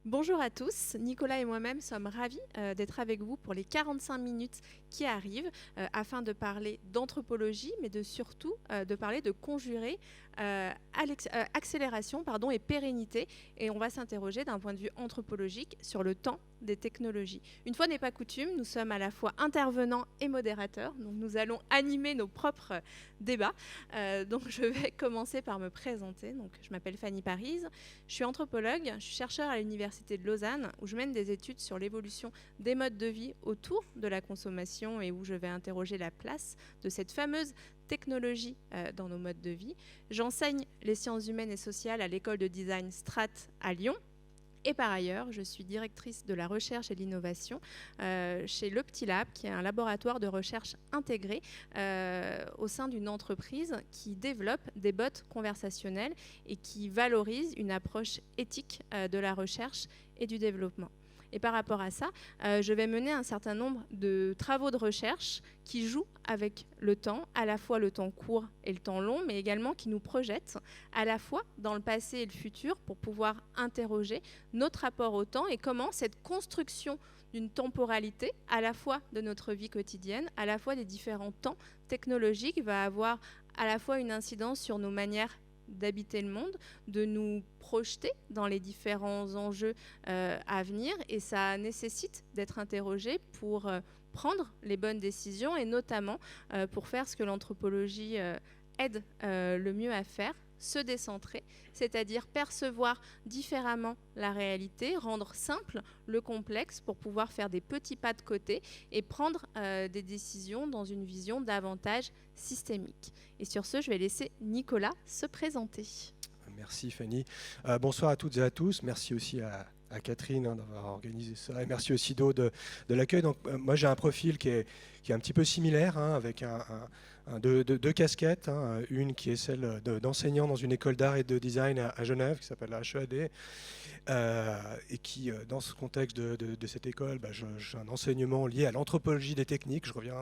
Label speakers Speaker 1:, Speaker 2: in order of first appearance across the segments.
Speaker 1: Bonjour à tous, Nicolas et moi-même sommes ravis d'être avec vous pour les 45 minutes qui arrivent afin de parler d'anthropologie, mais surtout de parler de conjurer accélération et pérennité. Et on va s'interroger d'un point de vue anthropologique sur le temps des technologies. Une fois n'est pas coutume, nous sommes à la fois intervenants et modérateurs, donc nous allons animer nos propres débats. Donc je vais commencer par me présenter. Donc, je m'appelle Fanny Parise, je suis anthropologue, je suis chercheur à l'Université de Lausanne où je mène des études sur l'évolution des modes de vie autour de la consommation et où je vais interroger la place de cette fameuse technologie dans nos modes de vie. J'enseigne les sciences humaines et sociales à l'école de design Strat à Lyon. Et par ailleurs, je suis directrice de la recherche et de l'innovation chez Le Petit Lab, qui est un laboratoire de recherche intégré au sein d'une entreprise qui développe des bots conversationnels et qui valorise une approche éthique de la recherche et du développement. Et par rapport à ça, je vais mener un certain nombre de travaux de recherche qui jouent avec le temps, à la fois le temps court et le temps long, mais également qui nous projettent à la fois dans le passé et le futur pour pouvoir interroger notre rapport au temps et comment cette construction d'une temporalité, à la fois de notre vie quotidienne, à la fois des différents temps technologiques, va avoir à la fois une incidence sur nos manières d'habiter le monde, de nous projeter dans les différents enjeux à venir, et ça nécessite d'être interrogé pour prendre les bonnes décisions et notamment pour faire ce que l'anthropologie aide le mieux à faire, se décentrer, c'est-à-dire percevoir différemment la réalité, rendre simple le complexe pour pouvoir faire des petits pas de côté et prendre des décisions dans une vision davantage systémique. Et sur ce, je vais laisser Nicolas se présenter.
Speaker 2: Merci Fanny. Bonsoir à toutes et à tous. Merci aussi à Catherine d'avoir organisé ça. Et merci aussi d'Aude de l'accueil. Donc, moi, j'ai un profil qui est un petit peu similaire, avec deux casquettes. Une qui est celle d'enseignant dans une école d'art et de design à Genève, qui s'appelle la HEAD. Et qui, dans ce contexte de cette école, j'ai un enseignement lié à l'anthropologie des techniques. Je reviens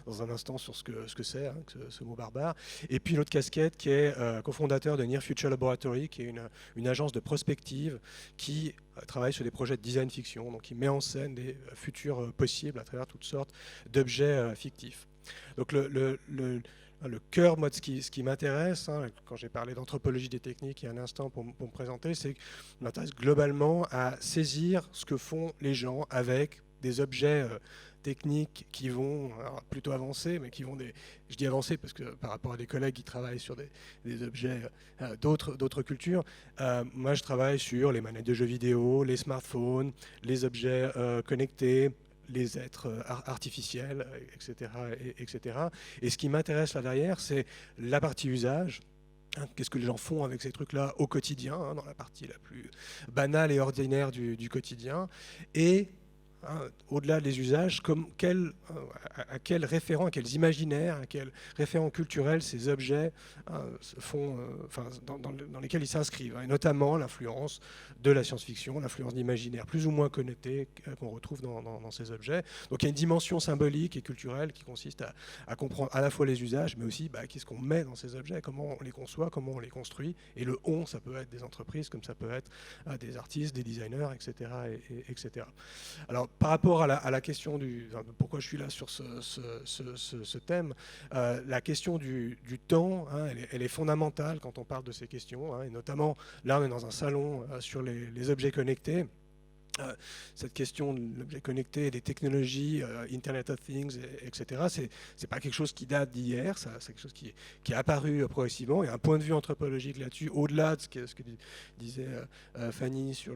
Speaker 2: dans un instant sur ce que c'est, ce mot barbare. Et puis l'autre casquette qui est cofondateur de Near Future Laboratory, qui est une agence de prospective qui travaille sur des projets de design fiction, donc qui met en scène des futurs possibles à travers toutes sortes d'objets fictifs. Donc le cœur, moi, de ce qui m'intéresse, quand j'ai parlé d'anthropologie des techniques il y a un instant pour me présenter, c'est que je m'intéresse globalement à saisir ce que font les gens avec des objets techniques qui vont plutôt avancer, mais qui vont je dis avancer parce que par rapport à des collègues qui travaillent sur des objets d'autres cultures, moi je travaille sur les manettes de jeux vidéo, les smartphones, les objets connectés, les êtres artificiels, etc., etc. Et ce qui m'intéresse là derrière, c'est la partie usage. Qu'est-ce que les gens font avec ces trucs-là au quotidien, dans la partie la plus banale et ordinaire du quotidien. Et au-delà des usages, à quels référents, à quels imaginaires, à quels référents culturels ces objets font, dans lesquels ils s'inscrivent, et notamment l'influence de la science-fiction, l'influence d'imaginaires plus ou moins connectés qu'on retrouve dans ces objets. Donc il y a une dimension symbolique et culturelle qui consiste à comprendre à la fois les usages, mais aussi qu'est-ce qu'on met dans ces objets, comment on les conçoit, comment on les construit. Et le on, ça peut être des entreprises, comme ça peut être des artistes, des designers, etc. etc. Alors, par rapport à la question pourquoi je suis là sur ce thème, la question du temps, elle est fondamentale quand on parle de ces questions, et notamment, là on est dans un salon sur les objets connectés. Cette question de l'objet connecté et des technologies, Internet of Things, etc., c'est pas quelque chose qui date d'hier, c'est quelque chose qui est apparu progressivement. Il y a un point de vue anthropologique là-dessus, au-delà de ce que disait Fanny sur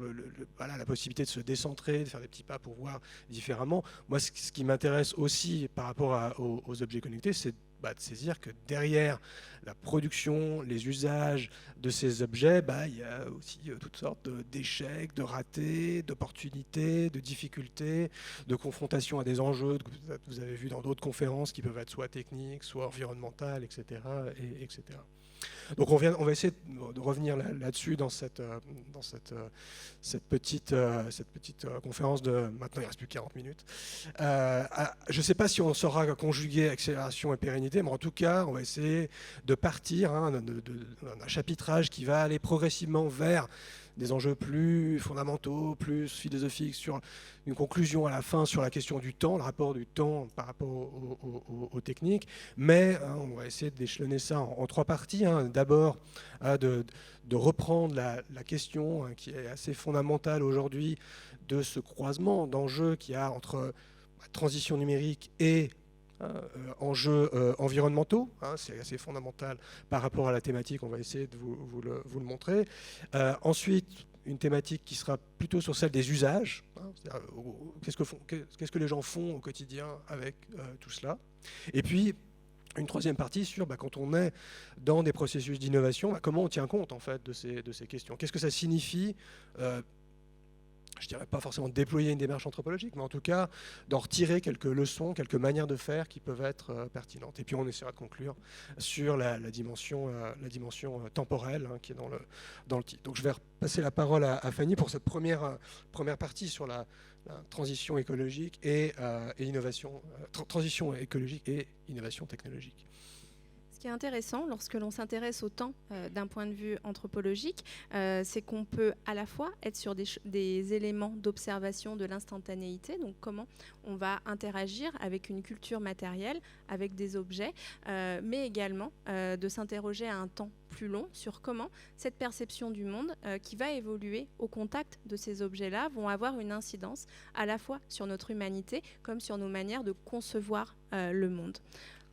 Speaker 2: la possibilité de se décentrer, de faire des petits pas pour voir différemment. Moi, ce qui m'intéresse aussi par rapport aux objets connectés, c'est de saisir que derrière la production, les usages de ces objets, il y a aussi toutes sortes d'échecs, de ratés, d'opportunités, de difficultés, de confrontation à des enjeux que vous avez vu dans d'autres conférences qui peuvent être soit techniques, soit environnementales, etc. etc. Donc on va essayer de de revenir là-dessus dans cette petite conférence de maintenant il ne reste plus que 40 minutes. Je ne sais pas si on saura conjuguer accélération et pérennité, mais en tout cas on va essayer de partir d'un chapitrage qui va aller progressivement vers des enjeux plus fondamentaux, plus philosophiques, sur une conclusion à la fin sur la question du temps, le rapport du temps par rapport aux techniques. Mais on va essayer d'échelonner ça en trois parties. D'abord, de reprendre la question qui est assez fondamentale aujourd'hui de ce croisement d'enjeux qu'il y a entre transition numérique et enjeux environnementaux, c'est assez fondamental par rapport à la thématique, on va essayer de vous le montrer. Ensuite, une thématique qui sera plutôt sur celle des usages, qu'est-ce que les gens font au quotidien avec tout cela. Et puis, une troisième partie sur quand on est dans des processus d'innovation, comment on tient compte en fait de ces questions. Qu'est-ce que ça signifie je ne dirais pas forcément déployer une démarche anthropologique, mais en tout cas d'en retirer quelques leçons, quelques manières de faire qui peuvent être pertinentes. Et puis on essaiera de conclure sur la dimension temporelle qui est dans le titre. Donc je vais repasser la parole à Fanny pour cette première partie sur la transition écologique et innovation, transition écologique et innovation technologique.
Speaker 1: Ce qui est intéressant lorsque l'on s'intéresse au temps d'un point de vue anthropologique, c'est qu'on peut à la fois être sur des éléments d'observation de l'instantanéité, donc comment on va interagir avec une culture matérielle, avec des objets, mais également de s'interroger à un temps plus long sur comment cette perception du monde qui va évoluer au contact de ces objets-là vont avoir une incidence à la fois sur notre humanité comme sur nos manières de concevoir le monde.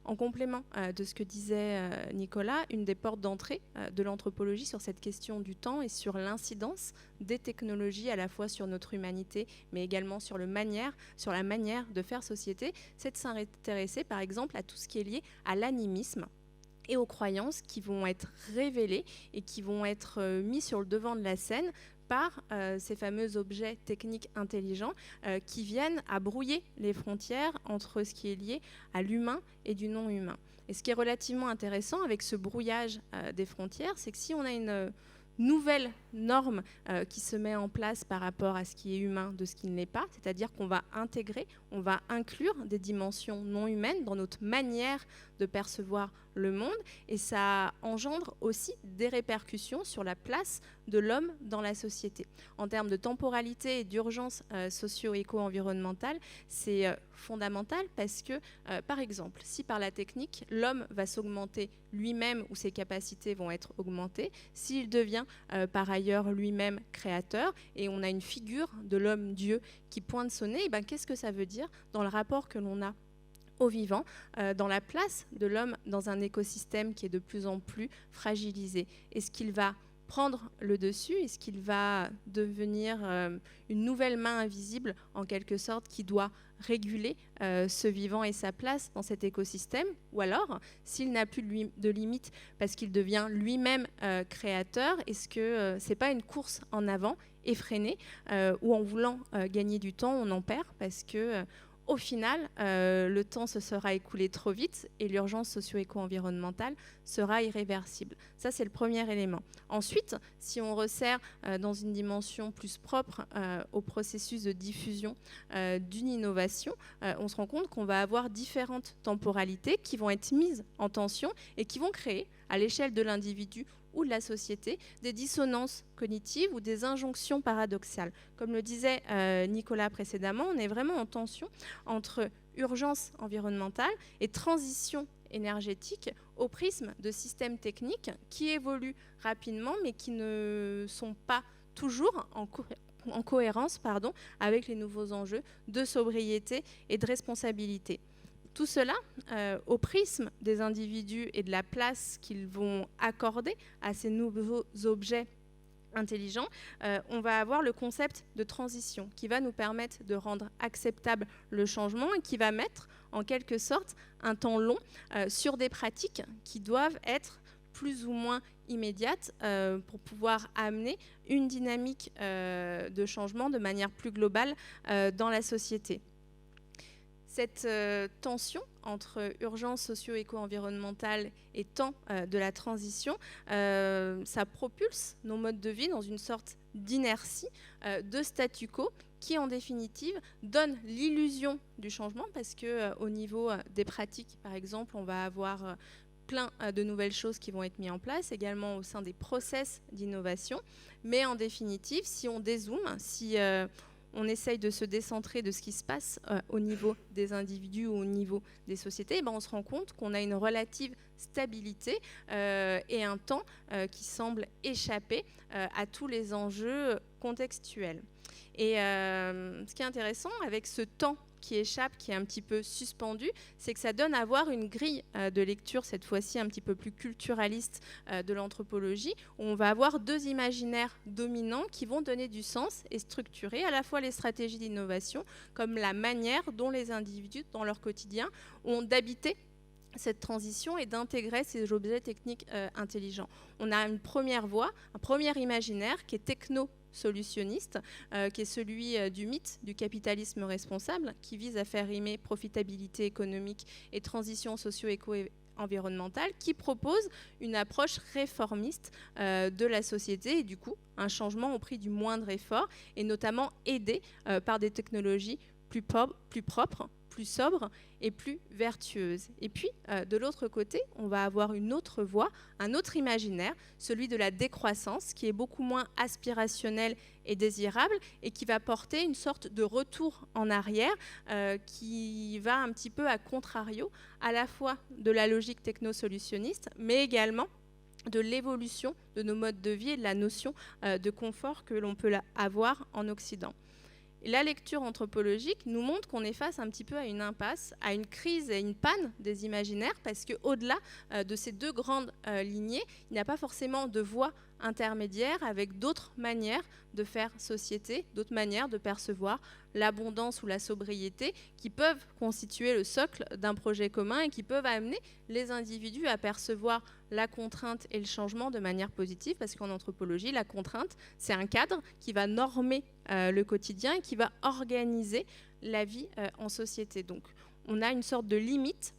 Speaker 1: En complément de ce que disait Nicolas, une des portes d'entrée de l'anthropologie sur cette question du temps et sur l'incidence des technologies à la fois sur notre humanité, mais également sur la manière de faire société, c'est de s'intéresser par exemple à tout ce qui est lié à l'animisme et aux croyances qui vont être révélées et qui vont être mis sur le devant de la scène par ces fameux objets techniques intelligents qui viennent à brouiller les frontières entre ce qui est lié à l'humain et du non-humain. Et ce qui est relativement intéressant avec ce brouillage des frontières, c'est que si on a une nouvelle norme qui se met en place par rapport à ce qui est humain de ce qui ne l'est pas, c'est-à-dire qu'on va intégrer, on va inclure des dimensions non humaines dans notre manière de percevoir le monde, et ça engendre aussi des répercussions sur la place de l'homme dans la société. En termes de temporalité et d'urgence socio-éco-environnementale, c'est fondamental parce que, par exemple, si par la technique, l'homme va s'augmenter lui-même ou ses capacités vont être augmentées, s'il devient par ailleurs lui-même créateur, et on a une figure de l'homme-dieu qui pointe son nez, qu'est-ce que ça veut dire dans le rapport que l'on a au vivant, dans la place de l'homme dans un écosystème qui est de plus en plus fragilisé? Est-ce qu'il va prendre le dessus? Est-ce qu'il va devenir une nouvelle main invisible, en quelque sorte, qui doit réguler ce vivant et sa place dans cet écosystème? Ou alors, s'il n'a plus de limite parce qu'il devient lui-même créateur, est-ce que ce n'est pas une course en avant effrénée où en voulant gagner du temps, on en perd parce que au final, le temps se sera écoulé trop vite et l'urgence socio-éco-environnementale sera irréversible. Ça, c'est le premier élément. Ensuite, si on resserre dans une dimension plus propre au processus de diffusion d'une innovation, on se rend compte qu'on va avoir différentes temporalités qui vont être mises en tension et qui vont créer, à l'échelle de l'individu ou de la société, des dissonances cognitives ou des injonctions paradoxales. Comme le disait Nicolas précédemment, on est vraiment en tension entre urgence environnementale et transition énergétique au prisme de systèmes techniques qui évoluent rapidement mais qui ne sont pas toujours en cohérence avec les nouveaux enjeux de sobriété et de responsabilité. Tout cela, au prisme des individus et de la place qu'ils vont accorder à ces nouveaux objets intelligents, on va avoir le concept de transition qui va nous permettre de rendre acceptable le changement et qui va mettre en quelque sorte un temps long sur des pratiques qui doivent être plus ou moins immédiates pour pouvoir amener une dynamique de changement de manière plus globale dans la société. Cette tension entre urgence socio-éco-environnementale et temps de la transition, ça propulse nos modes de vie dans une sorte d'inertie, de statu quo, qui en définitive donne l'illusion du changement, parce qu'au niveau des pratiques, par exemple, on va avoir plein de nouvelles choses qui vont être mises en place, également au sein des process d'innovation. Mais en définitive, si on dézoome, si on essaye de se décentrer de ce qui se passe au niveau des individus ou au niveau des sociétés, on se rend compte qu'on a une relative stabilité et un temps qui semble échapper à tous les enjeux contextuels. Et ce qui est intéressant avec ce temps qui échappe, qui est un petit peu suspendu, c'est que ça donne à voir une grille de lecture, cette fois-ci un petit peu plus culturaliste de l'anthropologie, où on va avoir deux imaginaires dominants qui vont donner du sens et structurer à la fois les stratégies d'innovation, comme la manière dont les individus, dans leur quotidien, ont d'habiter cette transition et d'intégrer ces objets techniques intelligents. On a une première voie, un premier imaginaire qui est techno-solutionniste, qui est celui du mythe du capitalisme responsable, qui vise à faire rimer profitabilité économique et transition socio-éco-environnementale, qui propose une approche réformiste de la société et du coup un changement au prix du moindre effort, et notamment aidé par des technologies plus propres, plus sobre et plus vertueuse. Et puis, de l'autre côté, on va avoir une autre voie, un autre imaginaire, celui de la décroissance, qui est beaucoup moins aspirationnel et désirable, et qui va porter une sorte de retour en arrière, qui va un petit peu à contrario, à la fois de la logique technosolutionniste, mais également de l'évolution de nos modes de vie et de la notion de confort que l'on peut avoir en Occident. La lecture anthropologique nous montre qu'on est face un petit peu à une impasse, à une crise et une panne des imaginaires, parce qu'au-delà de ces deux grandes lignées, il n'y a pas forcément de voie intermédiaire avec d'autres manières de faire société, d'autres manières de percevoir l'abondance ou la sobriété qui peuvent constituer le socle d'un projet commun et qui peuvent amener les individus à percevoir la contrainte et le changement de manière positive, parce qu'en anthropologie, la contrainte, c'est un cadre qui va normer le quotidien et qui va organiser la vie en société. Donc, on a une sorte de limite,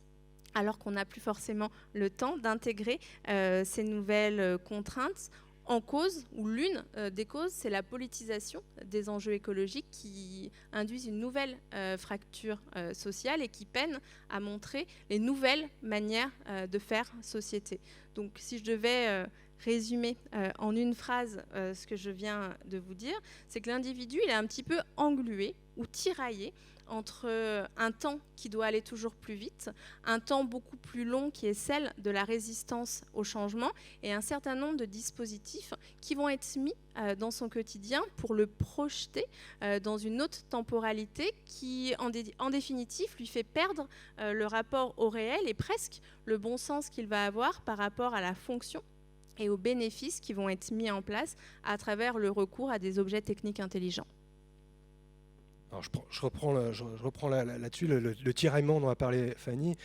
Speaker 1: alors qu'on n'a plus forcément le temps d'intégrer ces nouvelles contraintes. En cause, ou l'une des causes, c'est la politisation des enjeux écologiques qui induisent une nouvelle fracture sociale et qui peine à montrer les nouvelles manières de faire société. Donc, si je devais résumer en une phrase ce que je viens de vous dire, c'est que l'individu, il est un petit peu englué ou tiraillé entre un temps qui doit aller toujours plus vite, un temps beaucoup plus long qui est celle de la résistance au changement, et un certain nombre de dispositifs qui vont être mis dans son quotidien pour le projeter dans une autre temporalité qui, en définitive, lui fait perdre le rapport au réel et presque le bon sens qu'il va avoir par rapport à la fonction et aux bénéfices qui vont être mis en place à travers le recours à des objets techniques intelligents.
Speaker 2: Alors je reprends là-dessus le tiraillement dont a parlé Fanny.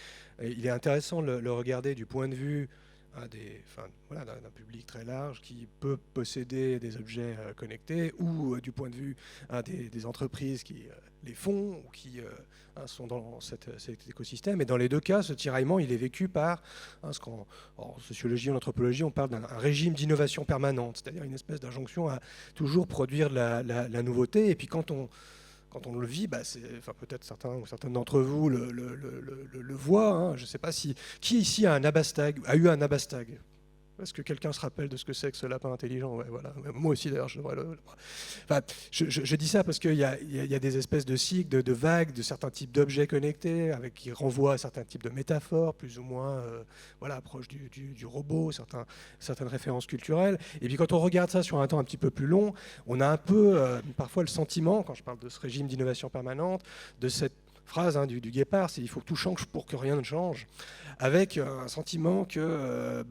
Speaker 2: Il est intéressant de le regarder du point de vue d'un public très large qui peut posséder des objets connectés, ou du point de vue des entreprises qui les font ou qui sont dans cet écosystème. Et dans les deux cas, ce tiraillement, il est vécu par ce qu'en sociologie ou en anthrophologie, on parle d'un régime d'innovation permanente, c'est-à-dire une espèce d'injonction à toujours produire la nouveauté. Et puis quand on le vit, peut-être certains d'entre vous le voient. Je ne sais pas qui ici a eu un Abastag. Est-ce que quelqu'un se rappelle de ce que c'est que ce lapin intelligent? Ouais, voilà. Moi aussi, d'ailleurs, je devrais je dis ça parce qu'il y a des espèces de cycles, de vagues, de certains types d'objets connectés qui renvoient à certains types de métaphores, plus ou moins proches du robot, certaines références culturelles. Et puis quand on regarde ça sur un temps un petit peu plus long, on a un peu parfois le sentiment, quand je parle de ce régime d'innovation permanente, de cette phrase du Guépard, c'est « il faut que tout change pour que rien ne change », avec un sentiment que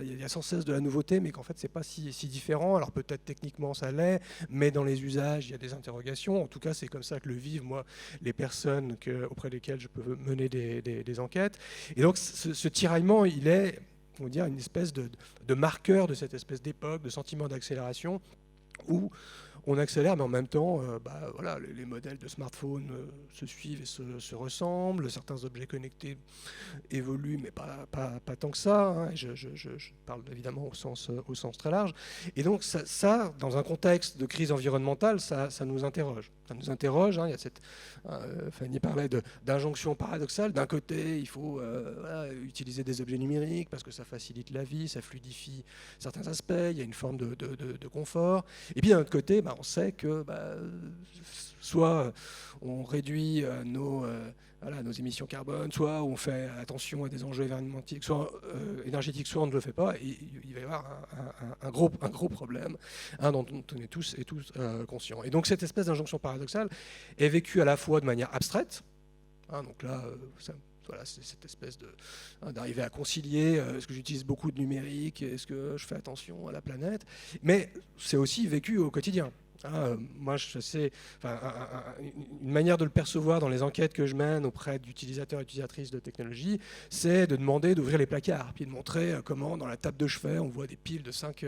Speaker 2: y a sans cesse de la nouveauté, mais qu'en fait c'est pas si différent. Alors peut-être techniquement ça l'est, mais dans les usages il y a des interrogations. En tout cas c'est comme ça que le vivent moi les personnes auprès desquelles je peux mener des enquêtes. Et donc ce tiraillement, il est, on va dire, une espèce de marqueur de cette espèce d'époque, de sentiment d'accélération, où on accélère, mais en même temps, voilà, les modèles de smartphones se suivent et se ressemblent. Certains objets connectés évoluent, mais pas tant que ça. Hein. Je parle évidemment au sens très large. Et donc ça, dans un contexte de crise environnementale, ça nous interroge. Ça nous interroge. Hein. Il y a cette, Fanny parlait d'injonction paradoxale. D'un côté, il faut voilà, utiliser des objets numériques parce que ça facilite la vie, ça fluidifie certains aspects, il y a une forme de confort. Et puis d'un autre côté, on sait que soit on réduit nos émissions carbone, soit on fait attention à des enjeux énergétiques, énergétiques, soit on ne le fait pas, et il va y avoir un gros problème dont on est tous conscients. Et donc cette espèce d'injonction paradoxale est vécue à la fois de manière abstraite, donc là, voilà, c'est cette espèce d'arriver à concilier est-ce que j'utilise beaucoup de numérique, est-ce que je fais attention à la planète, mais c'est aussi vécu au quotidien. Moi, une manière de le percevoir dans les enquêtes que je mène auprès d'utilisateurs et utilisatrices de technologie, c'est de demander d'ouvrir les placards, puis de montrer comment dans la table de chevet, on voit des piles de 5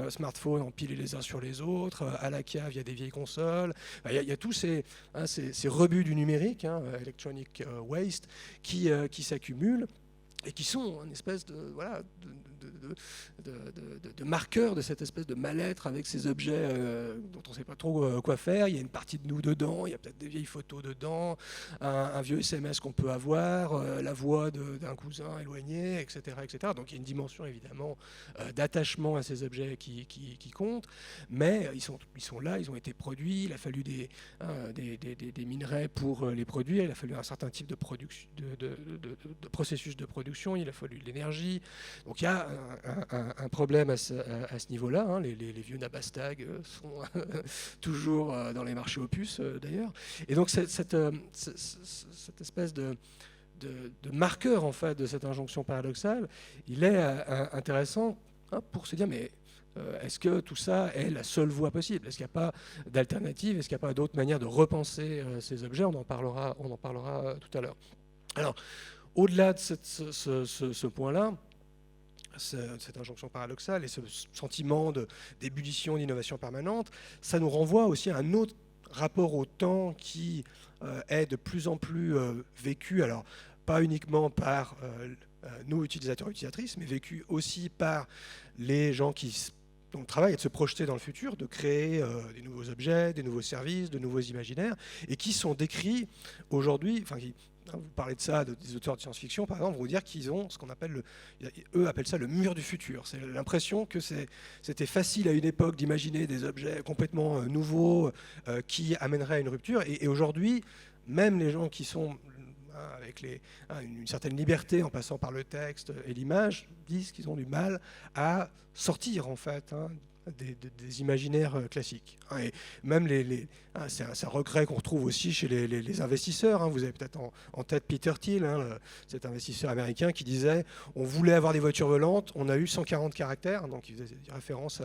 Speaker 2: smartphones empilés les uns sur les autres, à la cave, il y a des vieilles consoles, il y a tous ces rebuts du numérique, electronic waste, qui s'accumulent et qui sont une espèce de marqueur de cette espèce de mal-être avec ces objets dont on ne sait pas trop quoi faire. Il y a une partie de nous dedans, il y a peut-être des vieilles photos dedans, un vieux SMS qu'on peut avoir, la voix d'un cousin éloigné, etc., etc. Donc il y a une dimension évidemment d'attachement à ces objets qui compte, mais ils sont là, ils ont été produits, il a fallu des minerais pour les produire, il a fallu un certain type de processus de production, il a fallu de l'énergie. Donc il y a un problème à ce niveau-là. Hein. Les vieux Nabastag sont toujours dans les marchés aux puces, d'ailleurs. Et donc cette espèce de marqueur en fait, de cette injonction paradoxale, il est intéressant pour se dire, mais est-ce que tout ça est la seule voie possible? Est-ce qu'il n'y a pas d'alternative? Est-ce qu'il n'y a pas d'autres manières de repenser ces objets? On en parlera tout à l'heure. Alors, au-delà de ce point-là, cette injonction paradoxale et ce sentiment d'ébullition, d'innovation permanente, ça nous renvoie aussi à un autre rapport au temps qui est de plus en plus vécu, alors pas uniquement par nous, utilisateurs et utilisatrices, mais vécu aussi par les gens dont le travail est de se projeter dans le futur, de créer des nouveaux objets, des nouveaux services, de nouveaux imaginaires, et qui sont décrits aujourd'hui, vous parlez de ça, des auteurs de science-fiction, par exemple, vont vous dire qu'ils ont ce qu'on appelle, eux appellent ça le mur du futur. C'est l'impression que c'était facile à une époque d'imaginer des objets complètement nouveaux qui amèneraient à une rupture. Et aujourd'hui, même les gens qui sont avec une certaine liberté en passant par le texte et l'image, disent qu'ils ont du mal à sortir, en fait, des imaginaires classiques. Et même c'est un regret qu'on retrouve aussi chez les investisseurs. Vous avez peut-être en tête Peter Thiel, cet investisseur américain qui disait « on voulait avoir des voitures volantes, on a eu 140 caractères », donc il faisait référence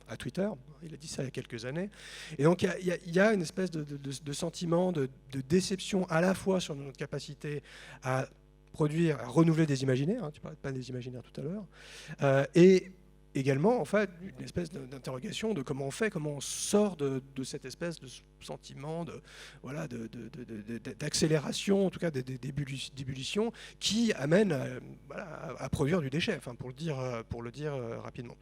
Speaker 2: à Twitter, il a dit ça il y a quelques années. Et donc il y a une espèce de sentiment de déception à la fois sur notre capacité à produire, à renouveler des imaginaires, tu parlais pas des imaginaires tout à l'heure, et également, en fait, une espèce d'interrogation de comment on fait, comment on sort de cette espèce de sentiment d'accélération, en tout cas d'ébullition, qui amène à produire du déchet, pour le dire rapidement.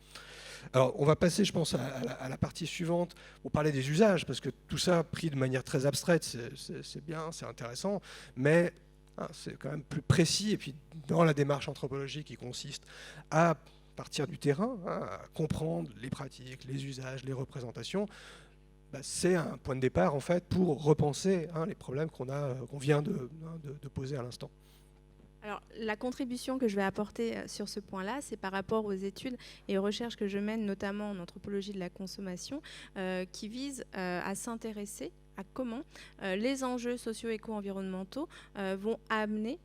Speaker 2: Alors, on va passer, je pense, à la partie suivante pour parler des usages, parce que tout ça, pris de manière très abstraite, c'est bien, c'est intéressant, mais c'est quand même plus précis, et puis dans la démarche anthropologique qui consiste à partir du terrain, à comprendre les pratiques, les usages, les représentations, c'est un point de départ en fait pour repenser les problèmes qu'on vient de poser à l'instant.
Speaker 1: Alors, la contribution que je vais apporter sur ce point-là, c'est par rapport aux études et aux recherches que je mène, notamment en anthropologie de la consommation, qui visent à s'intéresser à comment les enjeux socio-éco-environnementaux vont amener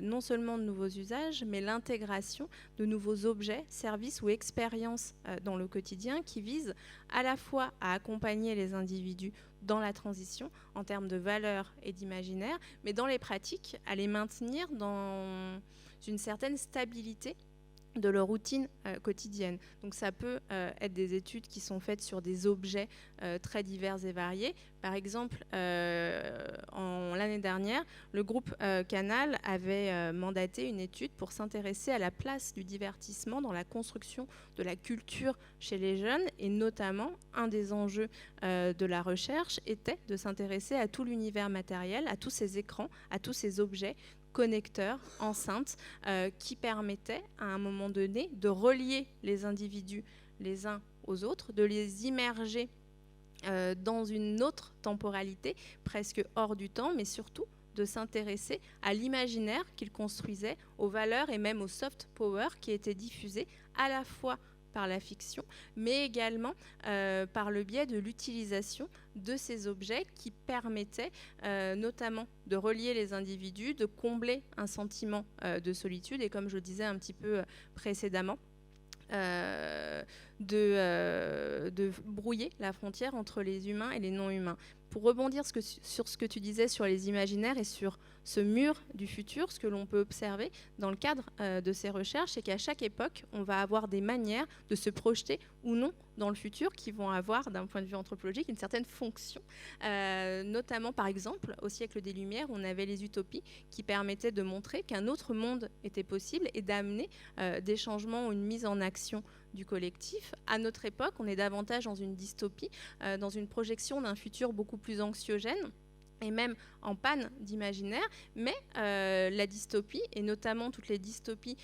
Speaker 1: non seulement de nouveaux usages, mais l'intégration de nouveaux objets, services ou expériences dans le quotidien qui visent à la fois à accompagner les individus dans la transition en termes de valeurs et d'imaginaire, mais dans les pratiques, à les maintenir dans une certaine stabilité de leur routine quotidienne. Donc ça peut être des études qui sont faites sur des objets très divers et variés. Par exemple, l'année dernière, le groupe Canal avait mandaté une étude pour s'intéresser à la place du divertissement dans la construction de la culture chez les jeunes, et notamment un des enjeux de la recherche était de s'intéresser à tout l'univers matériel, à tous ces écrans, à tous ces objets connecteurs, enceintes, qui permettaient à un moment donné de relier les individus les uns aux autres, de les immerger dans une autre temporalité, presque hors du temps, mais surtout de s'intéresser à l'imaginaire qu'ils construisaient, aux valeurs et même au soft power qui étaient diffusés à la fois par la fiction, mais également par le biais de l'utilisation de ces objets qui permettaient notamment de relier les individus, de combler un sentiment de solitude et, comme je le disais un petit peu précédemment, de brouiller la frontière entre les humains et les non-humains. Pour rebondir sur ce que tu disais sur les imaginaires et sur ce mur du futur, ce que l'on peut observer dans le cadre de ces recherches, c'est qu'à chaque époque, on va avoir des manières de se projeter ou non dans le futur qui vont avoir, d'un point de vue anthropologique, une certaine fonction. Notamment, par exemple, au siècle des Lumières, on avait les utopies qui permettaient de montrer qu'un autre monde était possible et d'amener des changements ou une mise en action du collectif. À notre époque, on est davantage dans une dystopie, dans une projection d'un futur beaucoup plus anxiogène et même en panne d'imaginaire, mais la dystopie, et notamment toutes les dystopies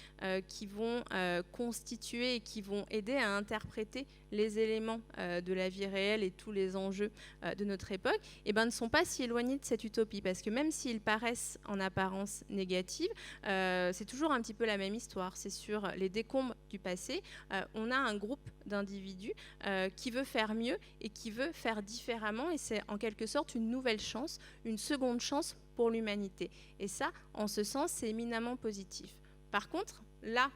Speaker 1: qui vont constituer et qui vont aider à interpréter les éléments de la vie réelle et tous les enjeux de notre époque, ne sont pas si éloignés de cette utopie, parce que même s'ils paraissent en apparence négatifs, c'est toujours un petit peu la même histoire. C'est sur les décombres du passé. On a un groupe d'individus qui veut faire mieux et qui veut faire différemment, et c'est en quelque sorte une nouvelle chance, une seconde chance pour l'humanité. Et ça, en ce sens, c'est éminemment positif. Par contre, là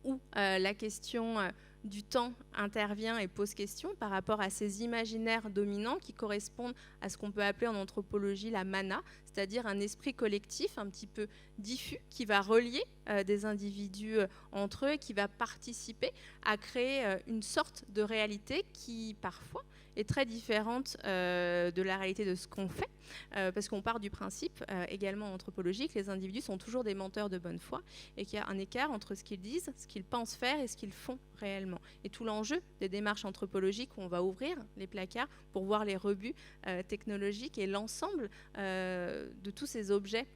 Speaker 1: où la question du temps intervient et pose question par rapport à ces imaginaires dominants qui correspondent à ce qu'on peut appeler en anthropologie la mana, c'est-à-dire un esprit collectif un petit peu diffus qui va relier des individus entre eux et qui va participer à créer une sorte de réalité qui parfois est très différente de la réalité de ce qu'on fait, parce qu'on part du principe, également anthropologique, les individus sont toujours des menteurs de bonne foi et qu'il y a un écart entre ce qu'ils disent, ce qu'ils pensent faire et ce qu'ils font réellement. Et tout l'enjeu des démarches anthropologiques où on va ouvrir les placards pour voir les rebuts technologiques et l'ensemble de tous ces objets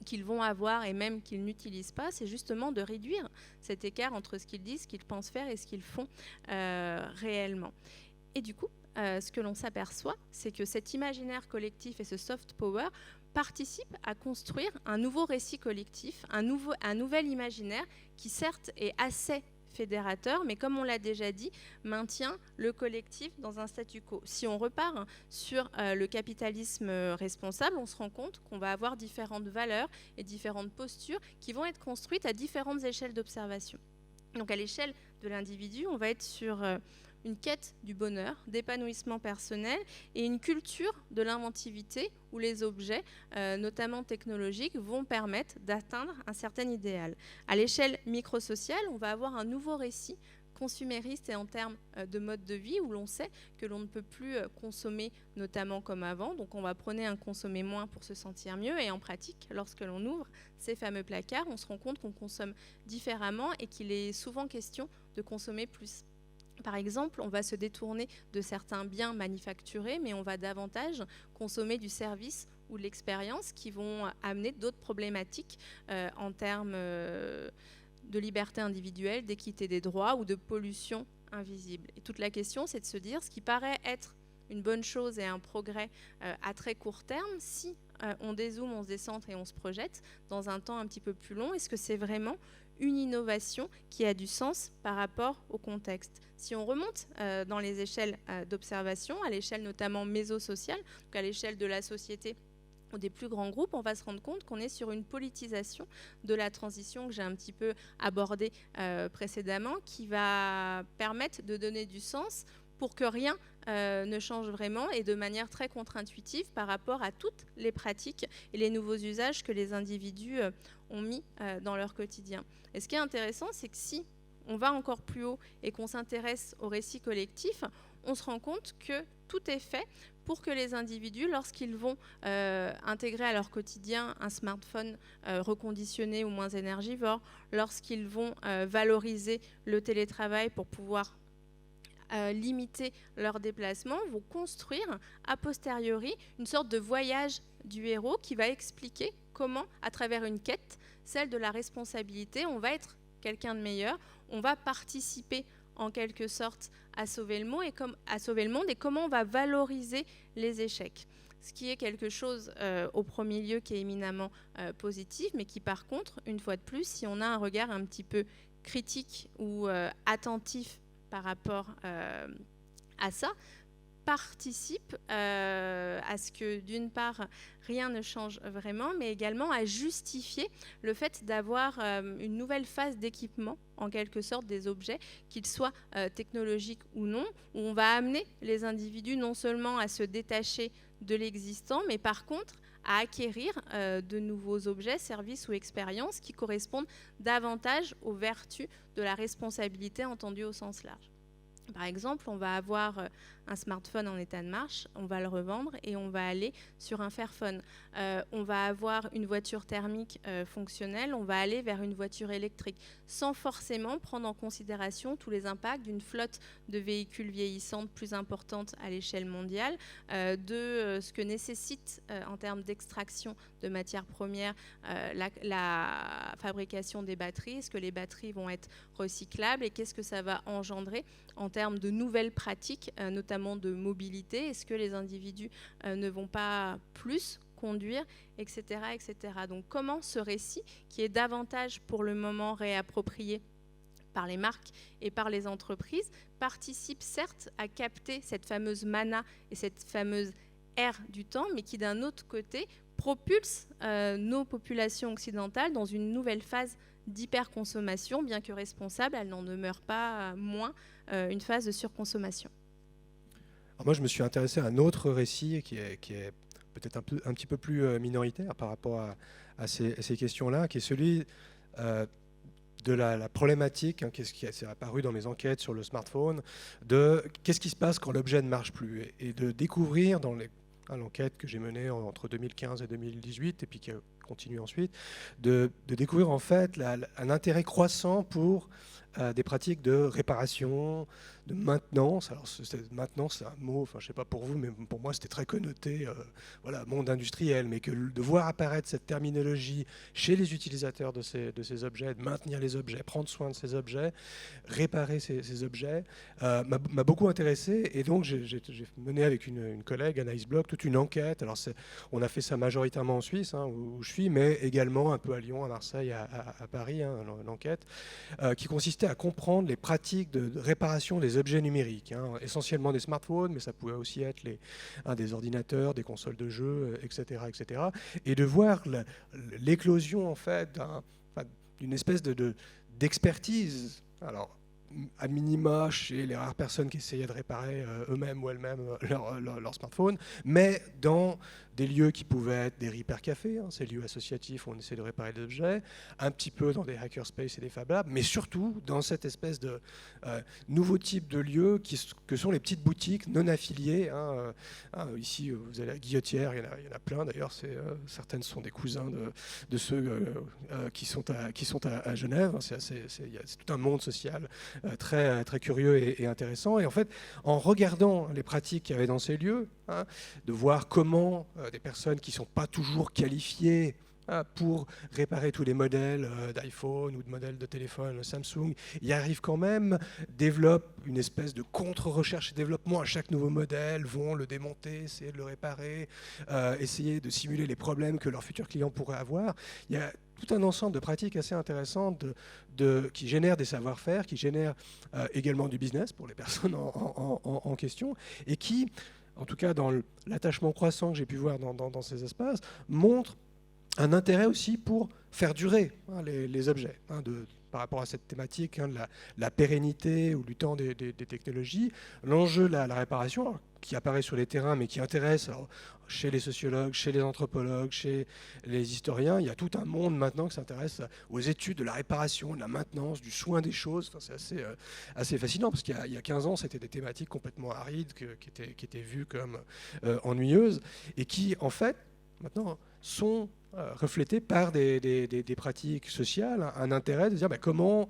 Speaker 1: qu'ils vont avoir et même qu'ils n'utilisent pas, c'est justement de réduire cet écart entre ce qu'ils disent, ce qu'ils pensent faire et ce qu'ils font réellement. Et du coup, ce que l'on s'aperçoit, c'est que cet imaginaire collectif et ce soft power participent à construire un nouveau récit collectif, un nouvel imaginaire qui certes est assez fédérateur, mais comme on l'a déjà dit, maintient le collectif dans un statu quo. Si on repart sur le capitalisme responsable, on se rend compte qu'on va avoir différentes valeurs et différentes postures qui vont être construites à différentes échelles d'observation. Donc à l'échelle de l'individu, on va être sur une quête du bonheur, d'épanouissement personnel et une culture de l'inventivité où les objets, notamment technologiques, vont permettre d'atteindre un certain idéal. À l'échelle microsociale, on va avoir un nouveau récit consumériste et en termes de mode de vie où l'on sait que l'on ne peut plus consommer notamment comme avant, donc on va prôner un consommer moins pour se sentir mieux, et en pratique, lorsque l'on ouvre ces fameux placards, on se rend compte qu'on consomme différemment et qu'il est souvent question de consommer plus. Par exemple, on va se détourner de certains biens manufacturés, mais on va davantage consommer du service ou de l'expérience qui vont amener d'autres problématiques en termes de liberté individuelle, d'équité des droits ou de pollution invisible. Et toute la question, c'est de se dire ce qui paraît être une bonne chose et un progrès à très court terme, si on dézoome, on se décentre et on se projette dans un temps un petit peu plus long, est-ce que c'est vraiment une innovation qui a du sens par rapport au contexte? Si on remonte dans les échelles d'observation, à l'échelle notamment mésosociale, donc à l'échelle de la société ou des plus grands groupes, on va se rendre compte qu'on est sur une politisation de la transition que j'ai un petit peu abordée précédemment, qui va permettre de donner du sens pour que rien ne change vraiment et de manière très contre-intuitive par rapport à toutes les pratiques et les nouveaux usages que les individus ont mis dans leur quotidien. Et ce qui est intéressant, c'est que si on va encore plus haut et qu'on s'intéresse au récit collectif, on se rend compte que tout est fait pour que les individus, lorsqu'ils vont intégrer à leur quotidien un smartphone reconditionné ou moins énergivore, lorsqu'ils vont valoriser le télétravail pour pouvoir limiter leurs déplacements, vont construire a posteriori une sorte de voyage du héros qui va expliquer comment, à travers une quête, celle de la responsabilité, on va être quelqu'un de meilleur, on va participer en quelque sorte à sauver le monde et comment on va valoriser les échecs. Ce qui est quelque chose au premier lieu qui est éminemment positif, mais qui par contre, une fois de plus, si on a un regard un petit peu critique ou attentif par rapport à ça, participe à ce que, d'une part, rien ne change vraiment, mais également à justifier le fait d'avoir une nouvelle phase d'équipement, en quelque sorte, des objets, qu'ils soient technologiques ou non, où on va amener les individus non seulement à se détacher de l'existant, mais par contre à acquérir de nouveaux objets, services ou expériences qui correspondent davantage aux vertus de la responsabilité entendue au sens large. Par exemple, on va avoir un smartphone en état de marche, on va le revendre et on va aller sur un Fairphone. On va avoir une voiture thermique fonctionnelle, on va aller vers une voiture électrique, sans forcément prendre en considération tous les impacts d'une flotte de véhicules vieillissantes plus importante à l'échelle mondiale, de ce que nécessite en termes d'extraction de matières premières la fabrication des batteries. Est-ce que les batteries vont être recyclables et qu'est-ce que ça va engendrer en termes de nouvelles pratiques, notamment de mobilité? Est-ce que les individus ne vont pas plus conduire, etc., etc. Donc comment ce récit, qui est davantage pour le moment réapproprié par les marques et par les entreprises, participe certes à capter cette fameuse mana et cette fameuse ère du temps, mais qui d'un autre côté propulse nos populations occidentales dans une nouvelle phase d'hyperconsommation, bien que responsable, elle n'en demeure pas moins une phase de surconsommation.
Speaker 2: Alors moi, je me suis intéressé à un autre récit qui est peut-être un petit peu plus minoritaire par rapport à ces questions-là, qui est celui de la problématique, qui s'est apparu dans mes enquêtes sur le smartphone, de qu'est-ce qui se passe quand l'objet ne marche plus, et de découvrir dans l'enquête que j'ai menée entre 2015 et 2018, et puis qui a continué ensuite, de découvrir en fait un intérêt croissant pour des pratiques de réparation, de maintenance. Alors maintenance, c'est un mot, enfin je sais pas pour vous, mais pour moi c'était très connoté, voilà, monde industriel, mais que de voir apparaître cette terminologie chez les utilisateurs de ces objets, de maintenir les objets, prendre soin de ces objets, réparer ces objets, m'a beaucoup intéressé. Et donc j'ai mené avec une collègue, Anaïs Bloch, toute une enquête. Alors on a fait ça majoritairement en Suisse, hein, où je suis, mais également un peu à Lyon, à Marseille, à Paris, hein, l'enquête, qui consistait à comprendre les pratiques de réparation des objets numériques, hein, essentiellement des smartphones, mais ça pouvait aussi être des ordinateurs, des consoles de jeux, etc., etc. Et de voir l'éclosion en fait d'une espèce d'expertise. Alors, à minima chez les rares personnes qui essayaient de réparer eux-mêmes ou elles-mêmes leur smartphone, mais dans des lieux qui pouvaient être des repair cafés, hein, ces lieux associatifs où on essaie de réparer des objets, un petit peu dans des hackerspace et des Fab Labs, mais surtout dans cette espèce de nouveau type de lieux que sont les petites boutiques non affiliées. Hein, ici, vous avez la Guillotière, il y en a plein d'ailleurs, certaines sont des cousins de ceux qui sont à Genève. Hein, c'est tout un monde social très, très curieux et intéressant. Et en fait, en regardant les pratiques qu'il y avait dans ces lieux, hein, de voir comment des personnes qui ne sont pas toujours qualifiées pour réparer tous les modèles d'iPhone ou de modèles de téléphone Samsung, y arrivent quand même, développent une espèce de contre-recherche et développement à chaque nouveau modèle, vont le démonter, essayer de le réparer, essayer de simuler les problèmes que leurs futurs clients pourraient avoir. Il y a tout un ensemble de pratiques assez intéressantes qui génèrent des savoir-faire, qui génèrent également du business pour les personnes en question, et qui, en tout cas dans l'attachement croissant que j'ai pu voir dans ces espaces, montrent un intérêt aussi pour faire durer les objets, hein, par rapport à cette thématique de la pérennité ou du temps des technologies. L'enjeu de la réparation, alors, qui apparaît sur les terrains, mais qui intéresse chez les sociologues, chez les anthropologues, chez les historiens. Il y a tout un monde maintenant qui s'intéresse aux études de la réparation, de la maintenance, du soin des choses. Enfin, c'est assez fascinant, parce qu'il y a 15 ans, c'était des thématiques complètement arides qui étaient vues comme ennuyeuses, et qui, en fait, maintenant, sont reflétées par des pratiques sociales, un intérêt de dire comment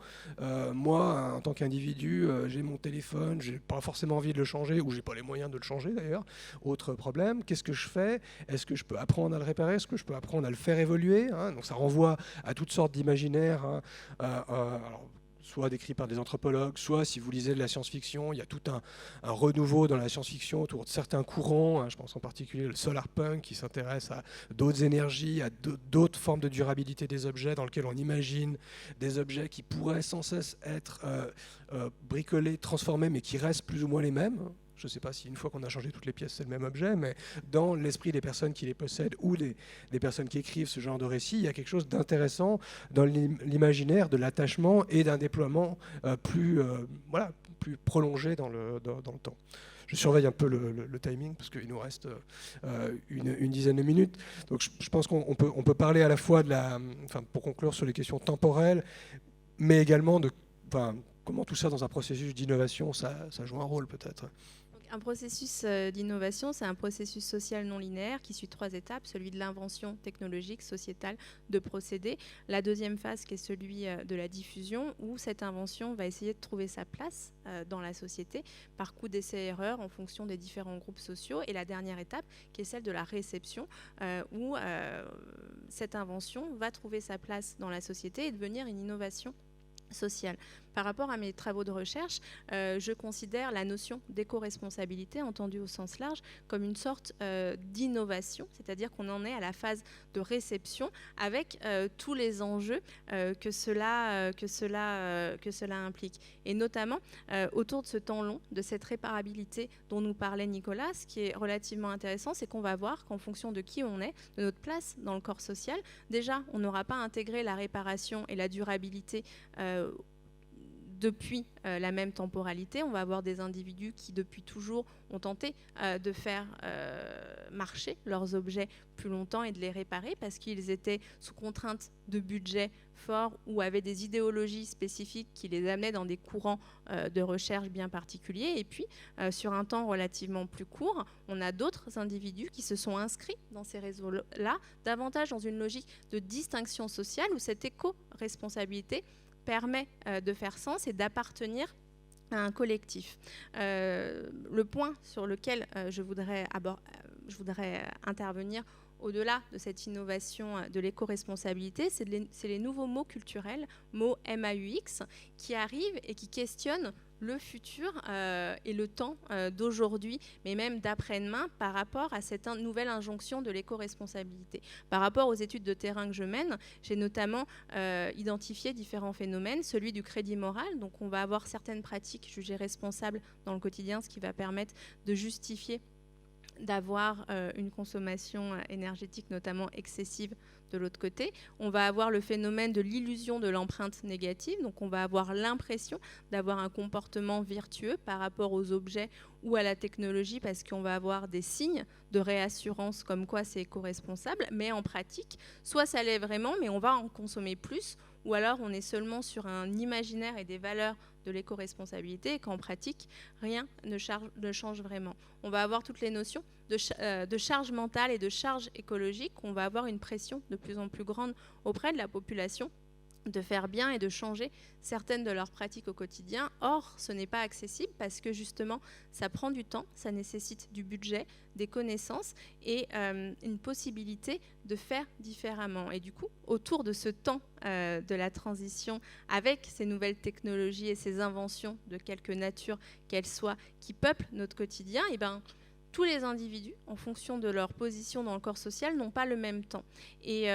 Speaker 2: moi, en tant qu'individu, j'ai mon téléphone, j'ai pas forcément envie de le changer, ou j'ai pas les moyens de le changer d'ailleurs. Autre problème, qu'est-ce que je fais? Est-ce que je peux apprendre à le réparer? Est-ce que je peux apprendre à le faire évoluer, hein? Donc ça renvoie à toutes sortes d'imaginaires, hein. Alors, soit décrit par des anthropologues, soit, si vous lisez de la science-fiction, il y a tout un renouveau dans la science-fiction autour de certains courants, hein, je pense en particulier le solar punk, qui s'intéresse à d'autres énergies, à d'autres formes de durabilité des objets, dans lesquels on imagine des objets qui pourraient sans cesse être bricolés, transformés, mais qui restent plus ou moins les mêmes. Je ne sais pas si une fois qu'on a changé toutes les pièces, c'est le même objet, mais dans l'esprit des personnes qui les possèdent ou des personnes qui écrivent ce genre de récit, il y a quelque chose d'intéressant dans l'imaginaire de l'attachement et d'un déploiement plus prolongé dans le temps. Je surveille un peu le timing parce qu'il nous reste une dizaine de minutes. Donc je pense qu'on peut parler à la fois pour conclure sur les questions temporelles, mais également de comment tout ça dans un processus d'innovation, ça joue un rôle peut-être.
Speaker 1: Un processus d'innovation, c'est un processus social non linéaire qui suit 3 étapes, celui de l'invention technologique, sociétale, de procédés. La deuxième phase qui est celui de la diffusion, où cette invention va essayer de trouver sa place dans la société par coup d'essai-erreur en fonction des différents groupes sociaux. Et la dernière étape qui est celle de la réception, où cette invention va trouver sa place dans la société et devenir une innovation sociale. Par rapport à mes travaux de recherche, je considère la notion d'éco-responsabilité, entendue au sens large, comme une sorte d'innovation, c'est-à-dire qu'on en est à la phase de réception avec tous les enjeux que cela implique. Et notamment autour de ce temps long, de cette réparabilité dont nous parlait Nicolas, ce qui est relativement intéressant, c'est qu'on va voir qu'en fonction de qui on est, de notre place dans le corps social, déjà, on n'aura pas intégré la réparation et la durabilité depuis la même temporalité. On va avoir des individus qui, depuis toujours, ont tenté de faire marcher leurs objets plus longtemps et de les réparer parce qu'ils étaient sous contrainte de budget fort ou avaient des idéologies spécifiques qui les amenaient dans des courants de recherche bien particuliers. Et puis, sur un temps relativement plus court, on a d'autres individus qui se sont inscrits dans ces réseaux-là, davantage dans une logique de distinction sociale où cette éco-responsabilité permet de faire sens et d'appartenir à un collectif. Le point sur lequel je voudrais intervenir au-delà de cette innovation de l'éco-responsabilité, c'est les nouveaux mots culturels, mots MAUX, qui arrivent et qui questionnent le futur et le temps d'aujourd'hui, mais même d'après-demain, par rapport à cette nouvelle injonction de l'éco-responsabilité. Par rapport aux études de terrain que je mène, j'ai notamment identifié différents phénomènes, celui du crédit moral, donc on va avoir certaines pratiques jugées responsables dans le quotidien, ce qui va permettre de justifier d'avoir une consommation énergétique notamment excessive de l'autre côté. On va avoir le phénomène de l'illusion de l'empreinte négative, donc on va avoir l'impression d'avoir un comportement vertueux par rapport aux objets ou à la technologie parce qu'on va avoir des signes de réassurance comme quoi c'est éco-responsable, mais en pratique, soit ça l'est vraiment, mais on va en consommer plus, ou alors on est seulement sur un imaginaire et des valeurs de l'éco-responsabilité et qu'en pratique, rien ne change vraiment. On va avoir toutes les notions de charge mentale et de charge écologique. On va avoir une pression de plus en plus grande auprès de la population de faire bien et de changer certaines de leurs pratiques au quotidien. Or, ce n'est pas accessible parce que justement, ça prend du temps, ça nécessite du budget, des connaissances et une possibilité de faire différemment. Et du coup, autour de ce temps de la transition, avec ces nouvelles technologies et ces inventions de quelque nature qu'elles soient, qui peuplent notre quotidien, et tous les individus, en fonction de leur position dans le corps social, n'ont pas le même temps. Et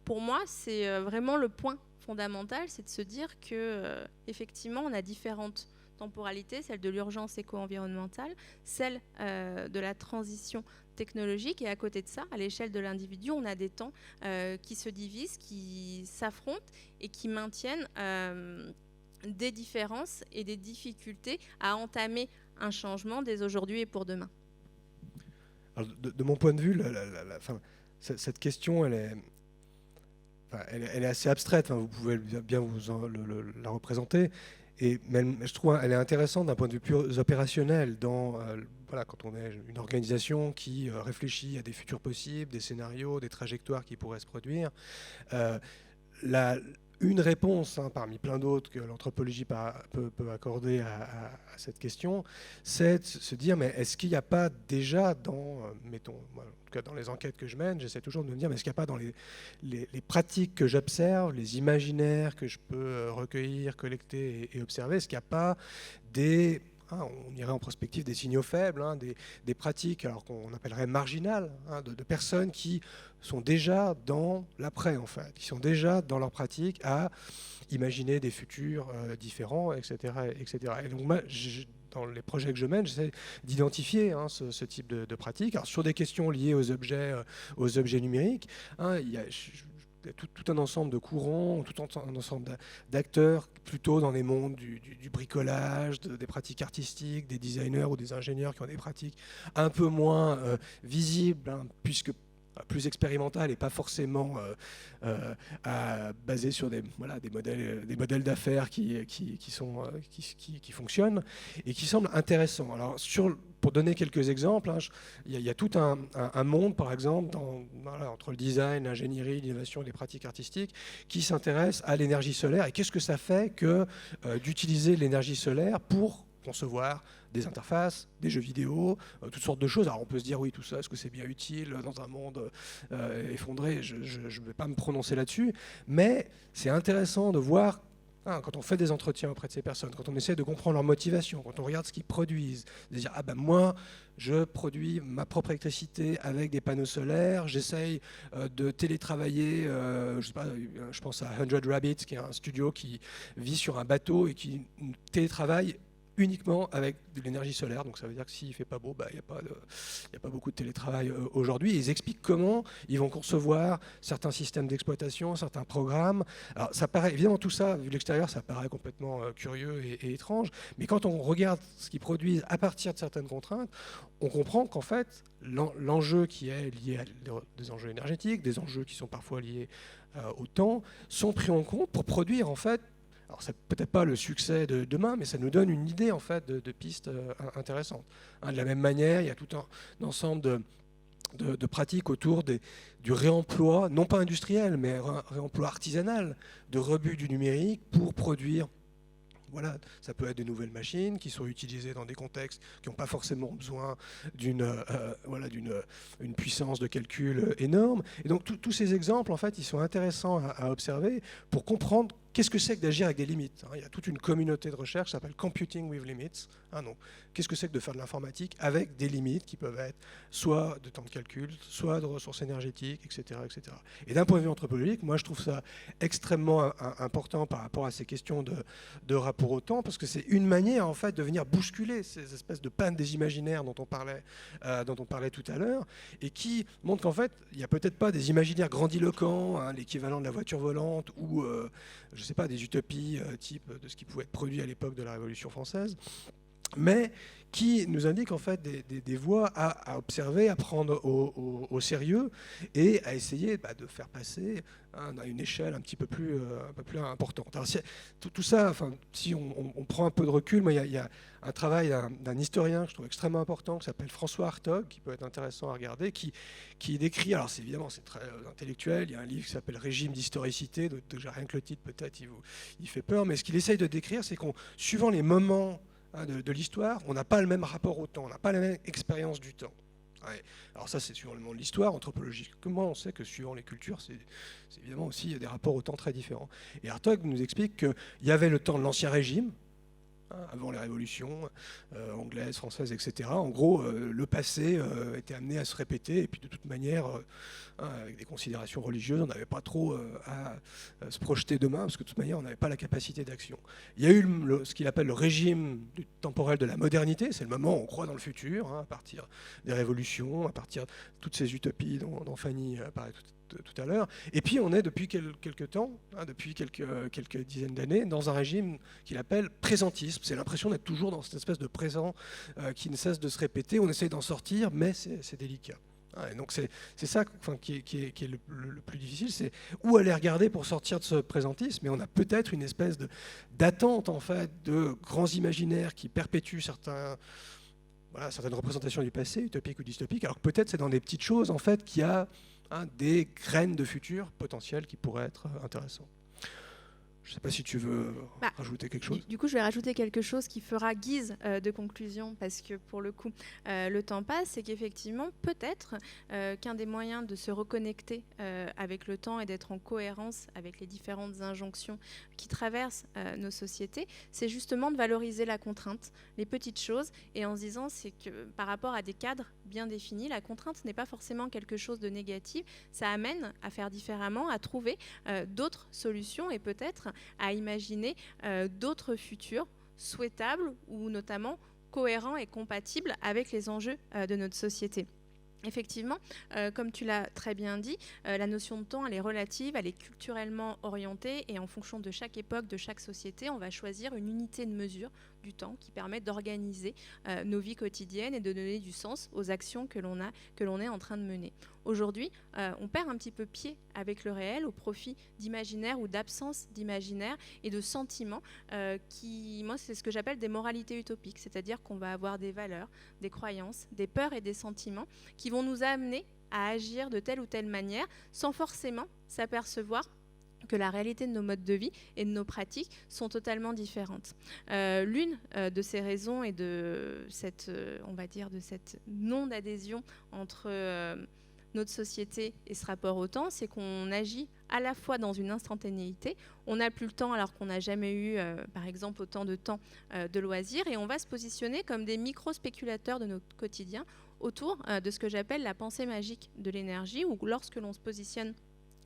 Speaker 1: pour moi, c'est vraiment le point fondamental, c'est de se dire que effectivement, on a différentes temporalités, celle de l'urgence éco-environnementale, celle de la transition technologique. Et à côté de ça, à l'échelle de l'individu, on a des temps qui se divisent, qui s'affrontent et qui maintiennent des différences et des difficultés à entamer un changement dès aujourd'hui et pour demain.
Speaker 2: Alors, de mon point de vue, cette question, elle est assez abstraite. Vous pouvez bien la représenter. Mais je trouve qu'elle est intéressante d'un point de vue plus opérationnel quand on est une organisation qui réfléchit à des futurs possibles, des scénarios, des trajectoires qui pourraient se produire. Une réponse parmi plein d'autres que l'anthropologie peut accorder à cette question, c'est de se dire, mais est-ce qu'il n'y a pas déjà moi, en tout cas dans les enquêtes que je mène, j'essaie toujours de me dire, mais est-ce qu'il n'y a pas dans les pratiques que j'observe, les imaginaires que je peux recueillir, collecter et observer, est-ce qu'il n'y a pas on irait en prospective des signaux faibles, des pratiques alors qu'on appellerait marginales, de personnes qui sont déjà dans l'après, en fait, qui sont déjà dans leur pratique à imaginer des futurs différents, etc., etc. Et donc moi, dans les projets que je mène, j'essaie d'identifier ce type de pratique. Alors, sur des questions liées aux objets numériques, il y a tout un ensemble de courants, tout un ensemble d'acteurs plutôt dans les mondes du bricolage, des pratiques artistiques, des designers ou des ingénieurs qui ont des pratiques un peu moins visibles, puisque plus expérimentales et pas forcément basées sur des modèles d'affaires qui fonctionnent et qui semblent intéressants. Alors, pour donner quelques exemples, il y a tout un monde, par exemple, entre le design, l'ingénierie, l'innovation et les pratiques artistiques, qui s'intéresse à l'énergie solaire. Et qu'est-ce que ça fait que d'utiliser l'énergie solaire pour concevoir des interfaces, des jeux vidéo, toutes sortes de choses. Alors on peut se dire, oui, tout ça, est-ce que c'est bien utile dans un monde effondré? Je ne vais pas me prononcer là-dessus, mais c'est intéressant de voir, quand on fait des entretiens auprès de ces personnes, quand on essaie de comprendre leur motivation, quand on regarde ce qu'ils produisent, de dire, moi, je produis ma propre électricité avec des panneaux solaires, j'essaye de télétravailler, je pense à 100 Rabbits, qui est un studio qui vit sur un bateau et qui télétravaille uniquement avec de l'énergie solaire. Donc ça veut dire que s'il ne fait pas beau, il n'y a pas beaucoup de télétravail aujourd'hui. Ils expliquent comment ils vont concevoir certains systèmes d'exploitation, certains programmes. Alors ça paraît, évidemment tout ça, vu de l'extérieur, ça paraît complètement curieux et étrange, mais quand on regarde ce qu'ils produisent à partir de certaines contraintes, on comprend qu'en fait, l'enjeu qui est lié à des enjeux énergétiques, des enjeux qui sont parfois liés au temps, sont pris en compte pour produire en fait. Alors, c'est peut-être pas le succès de demain, mais ça nous donne une idée en fait de pistes intéressantes. De la même manière, il y a tout un ensemble de pratiques autour du réemploi, non pas industriel, mais réemploi artisanal, de rebut du numérique pour produire. Voilà, ça peut être de nouvelles machines qui sont utilisées dans des contextes qui n'ont pas forcément besoin d'une puissance de calcul énorme. Et donc tous ces exemples, en fait, ils sont intéressants à observer pour comprendre qu'est-ce que c'est que d'agir avec des limites. Il y a toute une communauté de recherche qui s'appelle Computing with Limits. Donc, qu'est-ce que c'est que de faire de l'informatique avec des limites qui peuvent être soit de temps de calcul, soit de ressources énergétiques, etc. etc. Et d'un point de vue anthropologique, moi je trouve ça extrêmement important par rapport à ces questions de rapport au temps, parce que c'est une manière en fait de venir bousculer ces espèces de pannes des imaginaires dont on parlait tout à l'heure, et qui montrent qu'en fait, il n'y a peut-être pas des imaginaires grandiloquents, l'équivalent de la voiture volante, ou je ne sais pas, des utopies type de ce qui pouvait être produit à l'époque de la Révolution française, mais qui nous indiquent en fait des voies à observer, à prendre au sérieux et à essayer de faire passer à une échelle un peu plus importante. Alors, tout ça, si on prend un peu de recul, il y a un travail d'un historien que je trouve extrêmement important, qui s'appelle François Hartog, qui peut être intéressant à regarder, qui décrit, alors c'est très intellectuel, il y a un livre qui s'appelle Régime d'historicité, déjà rien que le titre peut-être il fait peur, mais ce qu'il essaye de décrire, c'est qu'on, suivant les moments de l'histoire, on n'a pas le même rapport au temps, on n'a pas la même expérience du temps. Ouais. Alors ça, c'est suivant le monde de l'histoire. Anthropologiquement, on sait que suivant les cultures, c'est évidemment aussi des rapports au temps très différents. Et Hartog nous explique qu'il y avait le temps de l'Ancien Régime, avant les révolutions anglaises, françaises, etc. En gros, le passé était amené à se répéter, et puis de toute manière, avec des considérations religieuses, on n'avait pas trop à se projeter demain, parce que de toute manière, on n'avait pas la capacité d'action. Il y a eu ce qu'il appelle le régime temporel de la modernité, c'est le moment où on croit dans le futur, à partir des révolutions, à partir de toutes ces utopies dont Fanny parlait tout à l'heure. Et puis on est depuis quelques temps, depuis quelques dizaines d'années, dans un régime qu'il appelle présentisme. C'est l'impression d'être toujours dans cette espèce de présent qui ne cesse de se répéter. On essaye d'en sortir, mais c'est délicat. Et donc c'est ça qui est le plus difficile, c'est où aller regarder pour sortir de ce présentisme. Mais on a peut-être une espèce d'attente en fait de grands imaginaires qui perpétuent certaines représentations du passé, utopiques ou dystopiques. Alors que peut-être c'est dans des petites choses en fait qu'il y a des graines de futur potentielles qui pourraient être intéressantes. Je ne sais pas si tu veux rajouter quelque chose.
Speaker 1: Du coup, je vais rajouter quelque chose qui fera guise de conclusion, parce que pour le coup, le temps passe, c'est qu'effectivement, peut-être qu'un des moyens de se reconnecter avec le temps et d'être en cohérence avec les différentes injonctions qui traversent nos sociétés, c'est justement de valoriser la contrainte, les petites choses, et en se disant c'est que par rapport à des cadres bien définis, la contrainte n'est pas forcément quelque chose de négatif, ça amène à faire différemment, à trouver d'autres solutions et peut-être à imaginer d'autres futurs souhaitables ou notamment cohérents et compatibles avec les enjeux de notre société. Effectivement, comme tu l'as très bien dit, la notion de temps, elle est relative, elle est culturellement orientée et en fonction de chaque époque, de chaque société, on va choisir une unité de mesure du temps qui permet d'organiser nos vies quotidiennes et de donner du sens aux actions que l'on est en train de mener. Aujourd'hui, on perd un petit peu pied avec le réel au profit d'imaginaire ou d'absence d'imaginaire et de sentiments moi, c'est ce que j'appelle des moralités utopiques, c'est-à-dire qu'on va avoir des valeurs, des croyances, des peurs et des sentiments qui vont nous amener à agir de telle ou telle manière sans forcément s'apercevoir que la réalité de nos modes de vie et de nos pratiques sont totalement différentes. L'une de ces raisons et de cette, de cette non-adhésion entre notre société et ce rapport au temps, c'est qu'on agit à la fois dans une instantanéité, on n'a plus le temps alors qu'on n'a jamais eu, par exemple, autant de temps de loisirs, et on va se positionner comme des micro-spéculateurs de notre quotidien autour de ce que j'appelle la pensée magique de l'énergie, où lorsque l'on se positionne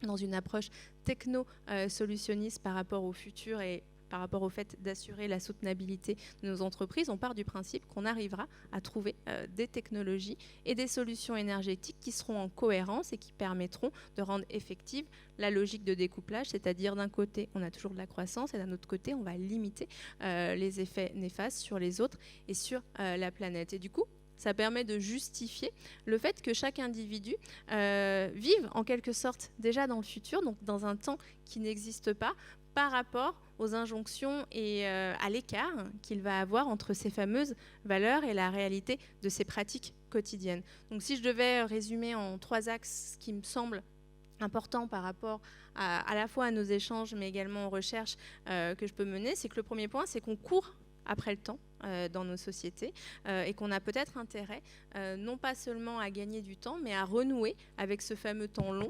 Speaker 1: dans une approche techno-solutionniste par rapport au futur et par rapport au fait d'assurer la soutenabilité de nos entreprises, on part du principe qu'on arrivera à trouver des technologies et des solutions énergétiques qui seront en cohérence et qui permettront de rendre effective la logique de découplage, c'est-à-dire d'un côté, on a toujours de la croissance et d'un autre côté, on va limiter les effets néfastes sur les autres et sur la planète. Et du coup, ça permet de justifier le fait que chaque individu vive en quelque sorte déjà dans le futur, donc dans un temps qui n'existe pas, par rapport aux injonctions et à l'écart qu'il va avoir entre ces fameuses valeurs et la réalité de ses pratiques quotidiennes. Donc si je devais résumer en 3 axes qui me semblent importants par rapport à la fois à nos échanges mais également aux recherches que je peux mener, c'est que le premier point, c'est qu'on court après le temps dans nos sociétés et qu'on a peut-être intérêt non pas seulement à gagner du temps mais à renouer avec ce fameux temps long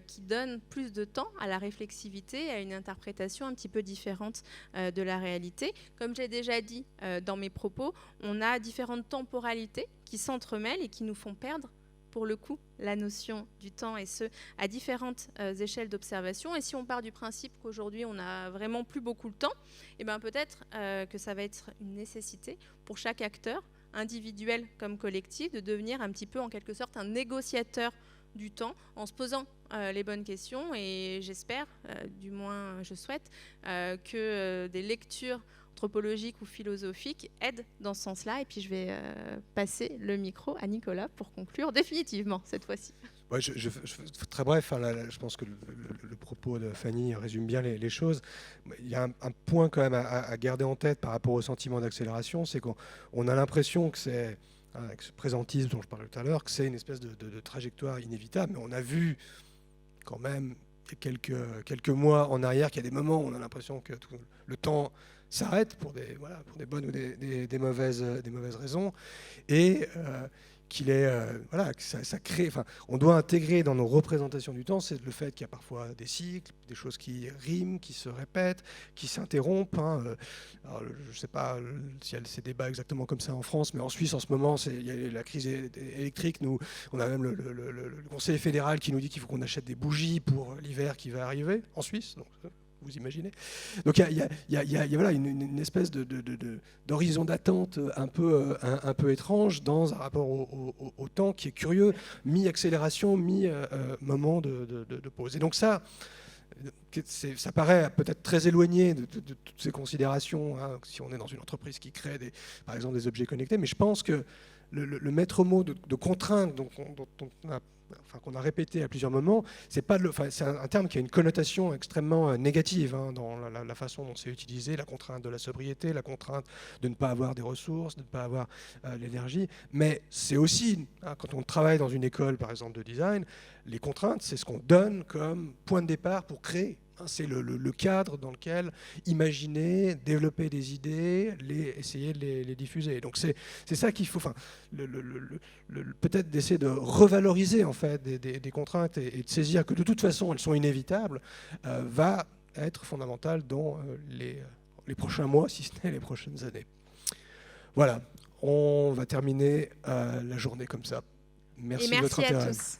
Speaker 1: qui donne plus de temps à la réflexivité, à une interprétation un petit peu différente de la réalité. Comme j'ai déjà dit dans mes propos, on a différentes temporalités qui s'entremêlent et qui nous font perdre pour le coup la notion du temps, et ce, à différentes échelles d'observation. Et si on part du principe qu'aujourd'hui, on n'a vraiment plus beaucoup de temps, et bien peut-être que ça va être une nécessité pour chaque acteur, individuel comme collectif, de devenir un petit peu, en quelque sorte, un négociateur du temps en se posant les bonnes questions. Et j'espère, du moins je souhaite, que des lectures anthropologique ou philosophique aide dans ce sens-là. Et puis je vais passer le micro à Nicolas pour conclure définitivement cette fois-ci.
Speaker 2: Ouais, très bref, je pense que le propos de Fanny résume bien les choses. Il y a un point quand même à garder en tête par rapport au sentiment d'accélération, c'est qu'on a l'impression que c'est, avec ce présentisme dont je parlais tout à l'heure, que c'est une espèce de trajectoire inévitable, mais on a vu quand même quelques mois en arrière qu'il y a des moments où on a l'impression que le temps s'arrête pour des bonnes ou des mauvaises raisons. Et qu'il est, voilà, que ça crée, enfin, on doit intégrer dans nos représentations du temps, c'est le fait qu'il y a parfois des cycles, des choses qui riment, qui se répètent, qui s'interrompent. Hein. Alors, je ne sais pas s'il y a ces débats exactement comme ça en France, mais en Suisse en ce moment, il y a la crise électrique. Nous, on a même le Conseil fédéral qui nous dit qu'il faut qu'on achète des bougies pour l'hiver qui va arriver en Suisse. Donc, vous imaginez. Donc il y a voilà, une espèce d'horizon d'attente un peu étrange dans un rapport au temps qui est curieux, mi-accélération, mi-moment de pause. Et donc ça paraît peut-être très éloigné de toutes ces considérations, hein, si on est dans une entreprise qui crée par exemple des objets connectés, mais je pense que le maître mot de contrainte qu'on a répété à plusieurs moments, c'est un terme qui a une connotation extrêmement négative, hein, dans la façon dont c'est utilisé, la contrainte de la sobriété, la contrainte de ne pas avoir des ressources, de ne pas avoir l'énergie. Mais c'est aussi, hein, quand on travaille dans une école, par exemple, de design, les contraintes, c'est ce qu'on donne comme point de départ pour créer. C'est le cadre dans lequel imaginer, développer des idées, essayer de les diffuser. Donc c'est ça qu'il faut, peut-être d'essayer de revaloriser en fait des contraintes et de saisir que de toute façon elles sont inévitables, va être fondamental dans les prochains mois, si ce n'est les prochaines années. Voilà, on va terminer la journée comme ça. Merci de votre intérêt.
Speaker 1: Merci à tous.